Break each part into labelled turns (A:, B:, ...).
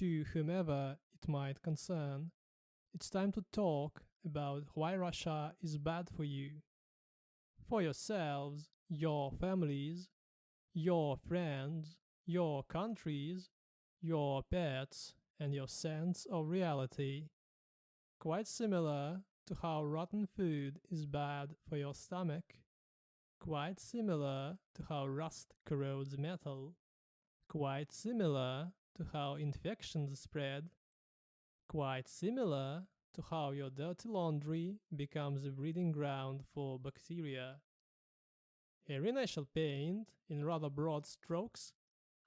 A: to whomever it might concern, it's time to talk about why Russia is bad for you. For yourselves, your families, your friends, your countries, your pets, and your sense of reality. Quite similar to how rotten food is bad for your stomach. Quite similar to how rust corrodes metal. Quite similar to how infections spread. Quite similar to how your dirty laundry becomes a breeding ground for bacteria. Here I shall paint, in rather broad strokes,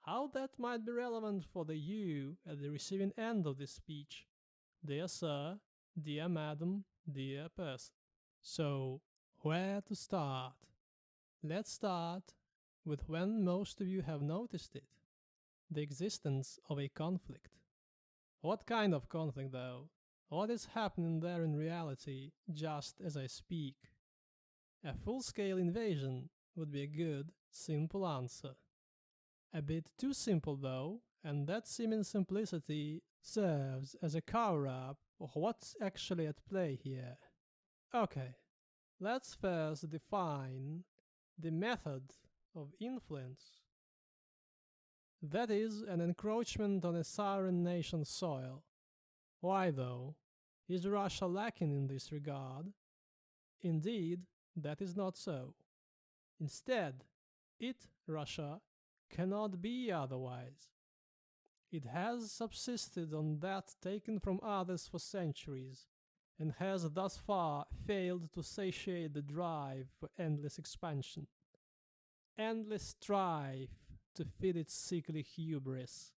A: how that might be relevant for the you at the receiving end of this speech. Dear sir, dear madam, dear person. So, where to start? Let's start with when most of you have noticed it, the existence of a conflict. What kind of conflict, though? What is happening there in reality, just as I speak? A full-scale invasion would be a good, simple answer. A bit too simple, though, and that seeming simplicity serves as a cover-up of what's actually at play here. Okay, let's first define the method of influence. That is an encroachment on a sovereign nation's soil. Why, though? Is Russia lacking in this regard? Indeed, that is not so. Instead, it, Russia, cannot be otherwise. It has subsisted on that taken from others for centuries, and has thus far failed to satiate the drive for endless expansion, endless strife to feed its sickly hubris.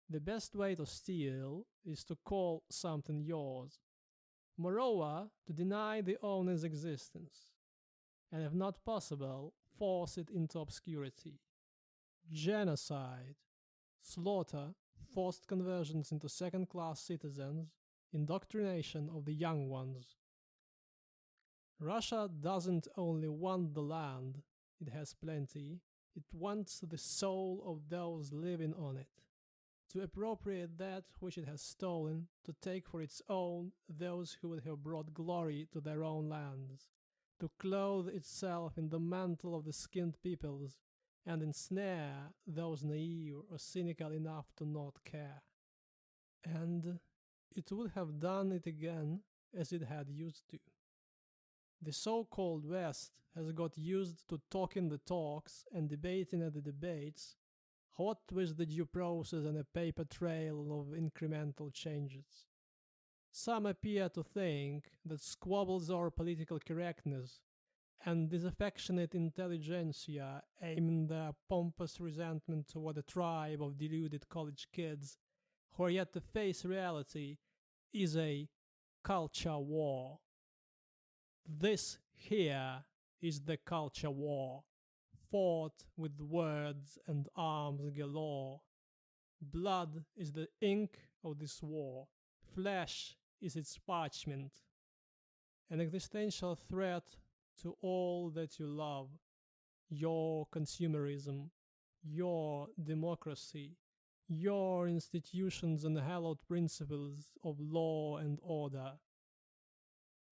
A: The best way to steal is to call something yours. Moreover, to deny the owner's existence, and if not possible, force it into obscurity. Genocide, slaughter, forced conversions into second-class citizens, indoctrination of the young ones. Russia doesn't only want the land, it has plenty, it wants the soul of those living on it, to appropriate that which it has stolen, to take for its own those who would have brought glory to their own lands, to clothe itself in the mantle of the skinned peoples, and ensnare those naive or cynical enough to not care. And it would have done it again as it had used to. The so-called West has got used to talking the talks and debating at the debates, hot with the due process and a paper trail of incremental changes. Some appear to think that squabbles over political correctness and disaffectionate intelligentsia aiming their pompous resentment toward a tribe of deluded college kids who are yet to face reality is a culture war. This here is the culture war, fought with words and arms galore. Blood is the ink of this war, flesh is its parchment. An existential threat to all that you love, your consumerism, your democracy, your institutions and hallowed principles of law and order.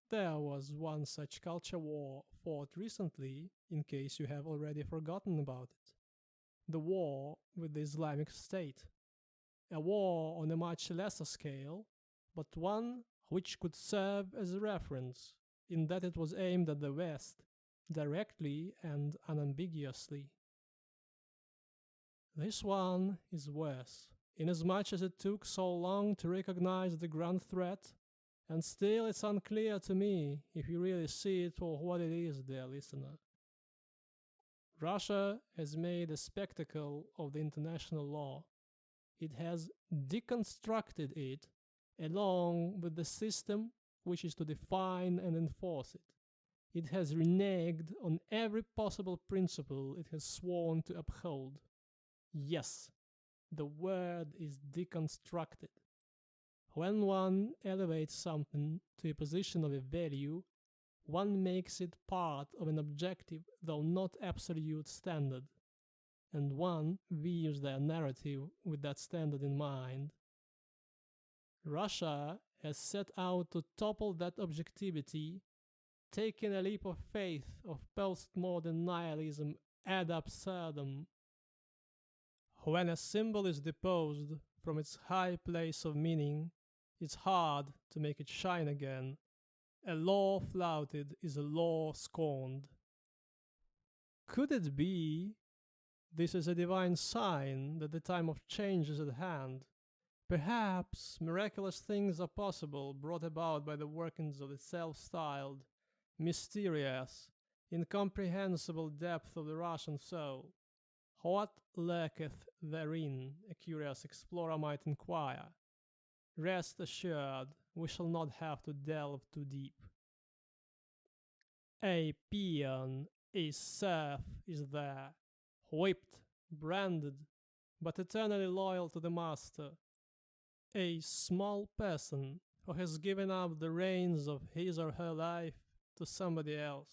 A: There was one such culture war fought recently, in case you have already forgotten about it. The war with the Islamic State. A war on a much lesser scale, but one which could serve as a reference, in that it was aimed at the West, directly and unambiguously. This one is worse, inasmuch as it took so long to recognize the grand threat, and still it's unclear to me if you really see it for what it is, dear listener. Russia has made a spectacle of the international law. It has deconstructed it along with the system which is to define and enforce it. It has reneged on every possible principle it has sworn to uphold. Yes, the word is deconstructed. When one elevates something to a position of a value, one makes it part of an objective, though not absolute standard. and one views their narrative with that standard in mind. Russia has set out to topple that objectivity, taking a leap of faith of post-modern nihilism ad absurdum. When a symbol is deposed from its high place of meaning, it's hard to make it shine again. A law flouted is a law scorned. Could it be this is a divine sign that the time of change is at hand? Perhaps miraculous things are possible, brought about by the workings of the self-styled, mysterious, incomprehensible depth of the Russian soul. What lurketh therein? A curious explorer might inquire. Rest assured, we shall not have to delve too deep. A peon, a serf is there, whipped, branded, but eternally loyal to the master. A small person who has given up the reins of his or her life to somebody else.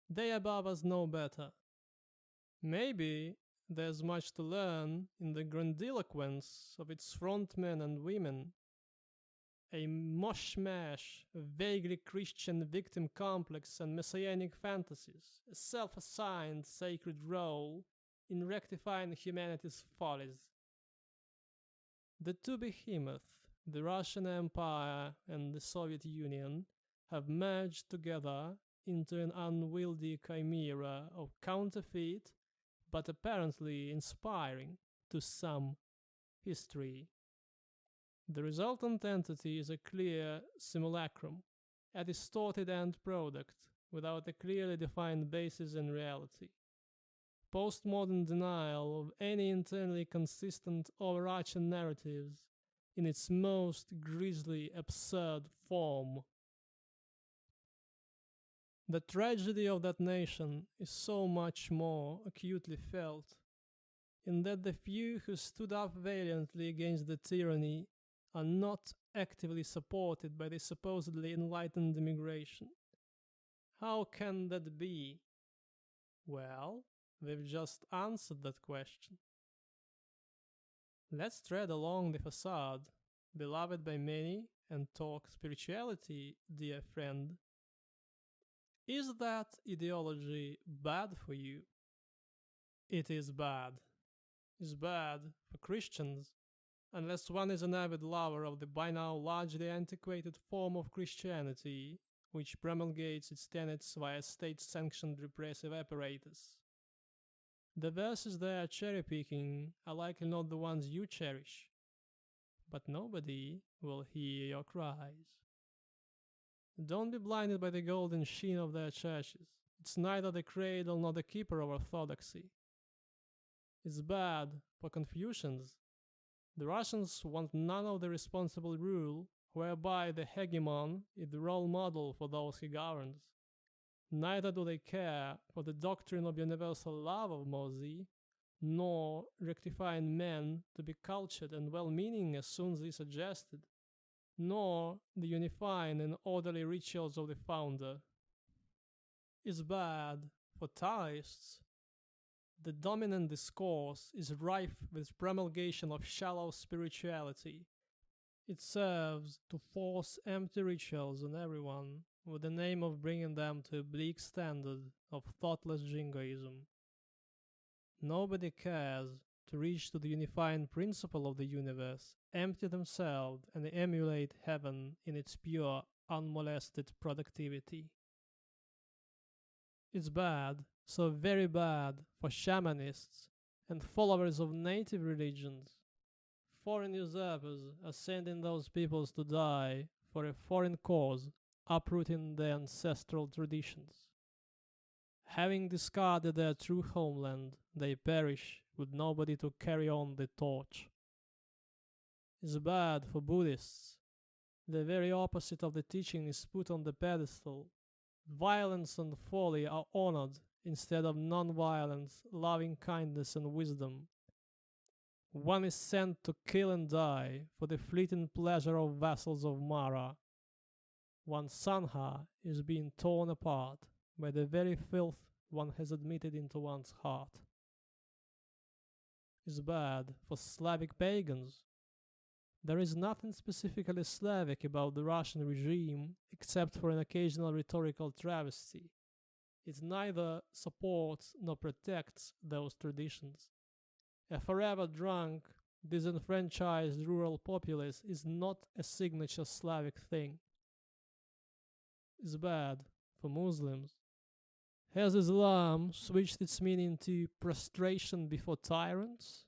A: They above us know better. Maybe there's much to learn in the grandiloquence of its frontmen and women. A moshmash of vaguely Christian victim complex and messianic fantasies, a self-assigned sacred role in rectifying humanity's follies. The two behemoths, the Russian Empire and the Soviet Union, have merged together into an unwieldy chimera of counterfeit but apparently inspiring to some history. The resultant entity is a clear simulacrum, a distorted end product without a clearly defined basis in reality. Postmodern denial of any internally consistent overarching narratives in its most grisly, absurd form. The tragedy of that nation is so much more acutely felt in that the few who stood up valiantly against the tyranny are not actively supported by the supposedly enlightened immigration. How can that be? Well, we've just answered that question. Let's tread along the facade, beloved by many, and talk spirituality, dear friend. Is that ideology bad for you? It is bad. It's bad for Christians, unless one is an avid lover of the by now largely antiquated form of Christianity, which promulgates its tenets via state-sanctioned repressive apparatus. The verses they are cherry-picking are likely not the ones you cherish, but nobody will hear your cries. Don't be blinded by the golden sheen of their churches. It's neither the cradle nor the keeper of orthodoxy. It's bad for Confucians. The Russians want none of the responsible rule whereby the hegemon is the role model for those he governs. Neither do they care for the doctrine of universal love of Mozi, nor rectifying men to be cultured and well-meaning as Sun suggested, nor the unifying and orderly rituals of the founder. It's bad for Taoists. The dominant discourse is rife with promulgation of shallow spirituality. It serves to force empty rituals on everyone with the name of bringing them to a bleak standard of thoughtless jingoism. Nobody cares to reach to the unifying principle of the universe, empty themselves and emulate heaven in its pure, unmolested productivity. It's bad, so very bad, for shamanists and followers of native religions. Foreign usurpers are sending those peoples to die for a foreign cause, uprooting their ancestral traditions. Having discarded their true homeland, they perish with nobody to carry on the torch. It's bad for Buddhists. The very opposite of the teaching is put on the pedestal. Violence and folly are honored instead of non-violence, loving kindness and wisdom. One is sent to kill and die for the fleeting pleasure of vassals of Mara. One Sangha is being torn apart by the very filth one has admitted into one's heart. is bad for Slavic pagans. There is nothing specifically Slavic about the Russian regime except for an occasional rhetorical travesty. It neither supports nor protects those traditions. A forever drunk, disenfranchised rural populace is not a signature Slavic thing. It's bad for Muslims. Has Islam switched its meaning to prostration before tyrants?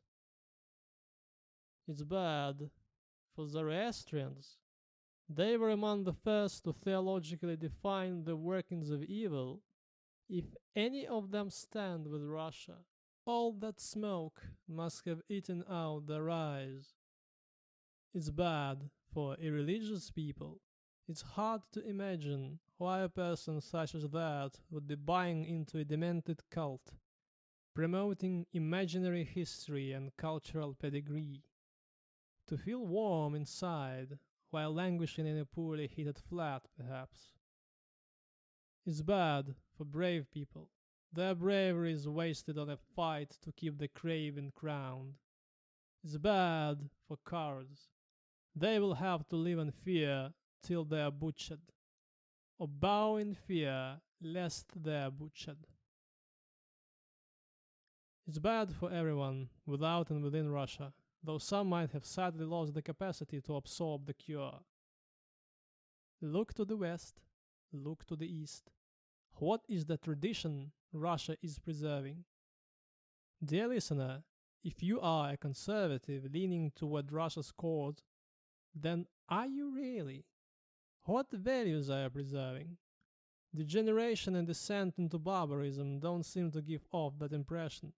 A: It's bad for Zoroastrians. They were among the first to theologically define the workings of evil. If any of them stand with Russia, all that smoke must have eaten out their eyes. It's bad for irreligious people. It's hard to imagine why a person such as that would be buying into a demented cult, promoting imaginary history and cultural pedigree. To feel warm inside while languishing in a poorly heated flat, perhaps. It's bad for brave people. Their bravery is wasted on a fight to keep the craven crowned. It's bad for cowards. They will have to live in fear till they are butchered, or bow in fear lest they are butchered. It's bad for everyone, without and within Russia, though some might have sadly lost the capacity to absorb the cure. Look to the west, look to the east. What is the tradition Russia is preserving? Dear listener, if you are a conservative leaning toward Russia's cause, then are you really? What values are you preserving? Degeneration and descent into barbarism don't seem to give off that impression.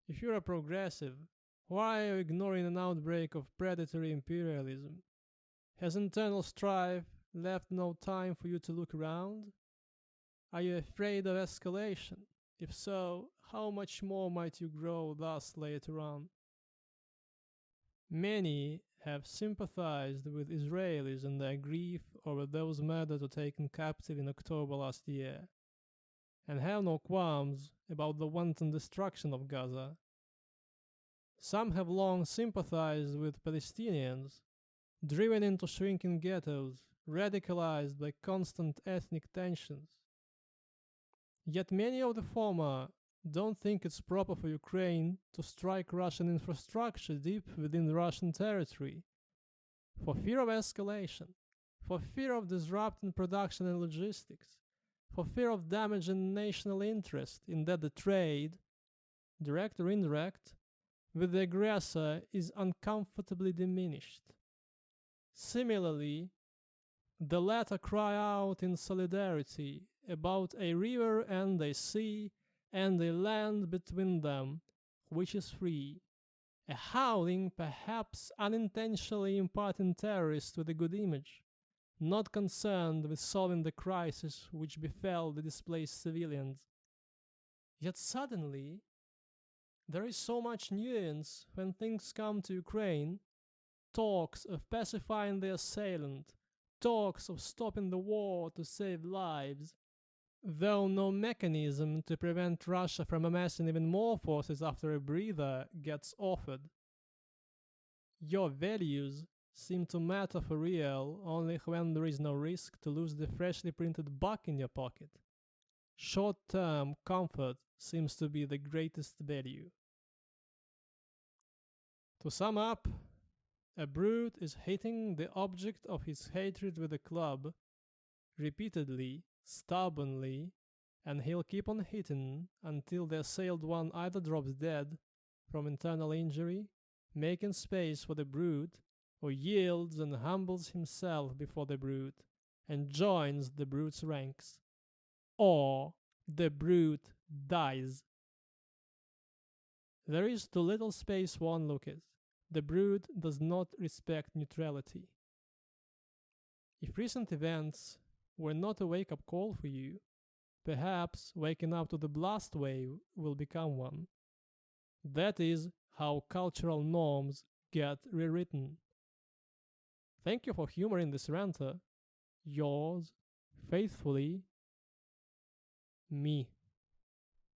A: If you're a progressive, why are you ignoring an outbreak of predatory imperialism? Has internal strife left no time for you to look around? Are you afraid of escalation? If so, how much more might you grow thus later on? Many have sympathized with Israelis in their grief over those murdered or taken captive in October last year, and have no qualms about the wanton destruction of Gaza. Some have long sympathized with Palestinians, driven into shrinking ghettos, radicalized by constant ethnic tensions. Yet many of the former don't think it's proper for Ukraine to strike Russian infrastructure deep within Russian territory, for fear of escalation, for fear of disrupting production and logistics, for fear of damaging national interest in that the trade, direct or indirect, with the aggressor is uncomfortably diminished. Similarly, the latter cry out in solidarity about a river and a sea and a land between them which is free, a howling perhaps unintentionally imparting terrorists with a good image, not concerned with solving the crisis which befell the displaced civilians. Yet suddenly, there is so much nuance when things come to Ukraine, talks of pacifying the assailant, talks of stopping the war to save lives, though no mechanism to prevent Russia from amassing even more forces after a breather gets offered. Your values seem to matter for real only when there is no risk to lose the freshly printed buck in your pocket. Short-term comfort seems to be the greatest value. To sum up, a brute is hitting the object of his hatred with a club, repeatedly, stubbornly, and he'll keep on hitting until the assailed one either drops dead from internal injury, making space for the brute, or yields and humbles himself before the brute and joins the brute's ranks, or the brute dies. There is too little space for onlookers. The brute does not respect neutrality. If recent events were not a wake-up call for you, perhaps waking up to the blast wave will become one. That is how cultural norms get rewritten. Thank you for humoring this ranter. Yours faithfully, me.